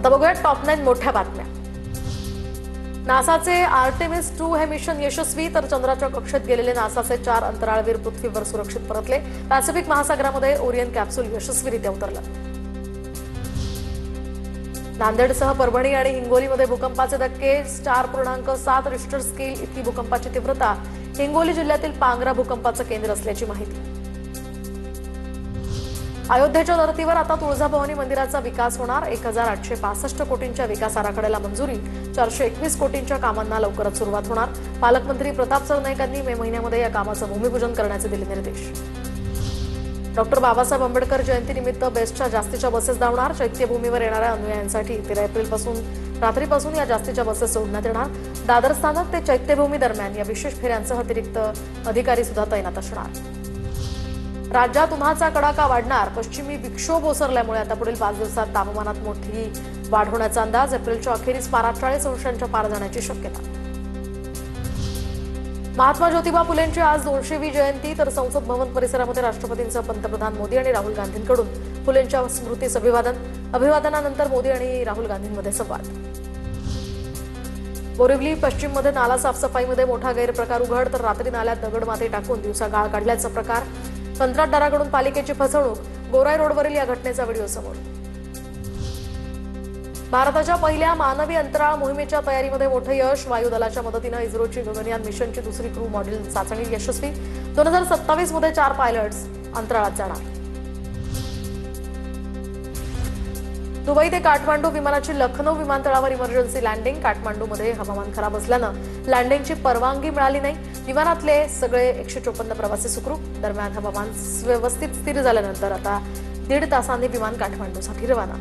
आता बघूया टॉप 9 मोठ्या बातम्या। नासाचे आर्टेमिस 2 हे मिशन यशस्वी, तर चंद्राच्या कक्षेत गेलेले नासाचे 4 अंतराळवीर पृथ्वीवर सुरक्षित परतले। पॅसिफिक महासागरामध्ये ओरियन कॅप्सूल यशस्वीरित्या उतरलं। नांदेडसह परभणी आणि हिंगोलीमध्ये भूकंपाचे धक्के। 4.7 रिश्टर स्केल इतकी भूकंपाची तीव्रता। हिंगोली जिल्ह्यातील पांगरा भूकंपाचं केंद्र असल्याची माहिती। अयोध्येच्या धर्तीवर आता तुळजाभवानी मंदिराचा विकास होणार। 1865 कोटींच्या विकास आराखड्याला मंजुरी। 421 कोटींच्या कामांना लवकरच सुरुवात होणार। पालकमंत्री प्रताप सरनाईक यांनी मे महिन्यामध्ये या कामाचं भूमिपूजन करण्याचे दिले निर्देश। डॉक्टर बाबासाहेब आंबेडकर जयंतीनिमित्त बेस्टच्या जास्तीच्या बसेस धावणार। चैत्यभूमीवर येणाऱ्या अनुयायांसाठी 13 एप्रिलपासून रात्रीपासून या जास्तीच्या बसेस सोडण्यात येणार। दादर स्थानक ते चैत्यभूमी दरम्यान या विशेष फेऱ्यांसह अतिरिक्त अधिकारी सुद्धा तैनात असणार। राज्यात उन्हाचा कडाका वाढणार। पश्चिमी विक्षोभ ओसरल्यामुळे आता पुढील 5 दिवसात तापमानात मोठी वाढ होण्याचा अंदाज। एप्रिलच्या अखेरीस पारा 40 अंशांच्या पार जाण्याची शक्यता। महात्मा ज्योतिबा फुलेंची आज 200वी जयंती, तर संसद भवन परिसरामध्ये राष्ट्रपतींचं पंतप्रधान मोदी आणि राहुल गांधींकडून फुलेंच्या स्मृतीस अभिवादन। अभिवादनानंतर मोदी आणि राहुल गांधींमध्ये संवाद। बोरिवली पश्चिममध्ये नाला साफसफाईमध्ये मोठा गैरप्रकार उघड, तर रात्री नाल्यात दगडमाती टाकून दिवसा गाळ काढल्याचा प्रकार। कंत्राटदाराकडून पालिकेची फसवणूक। गोराई रोडवरील या घटनेचा व्हिडिओ समोर। भारताच्या पहिल्या मानवी अंतराळ मोहिमेच्या तयारीमध्ये मोठं यश। वायुदलाच्या मदतीनं इस्रोची गगनयान मिशनची दुसरी क्रू मॉड्यूल चाचणी यशस्वी। 2027 मध्ये 4 पायलट्स अंतराळात जाणार। दुबई ते काठमांडू विमानाची लखनौ विमानतळावर इमर्जन्सी लँडिंग। काठमांडूमध्ये हवामान खराब असल्यानं लँडिंगची परवानगी मिळाली नाही। विमानातले सगळे 154 प्रवासी सुखरूप। दरम्यान हवामान व्यवस्थित स्थिर झाल्यानंतर आता 1.5 तासांनी विमान काठमांडूसाठी रवाना।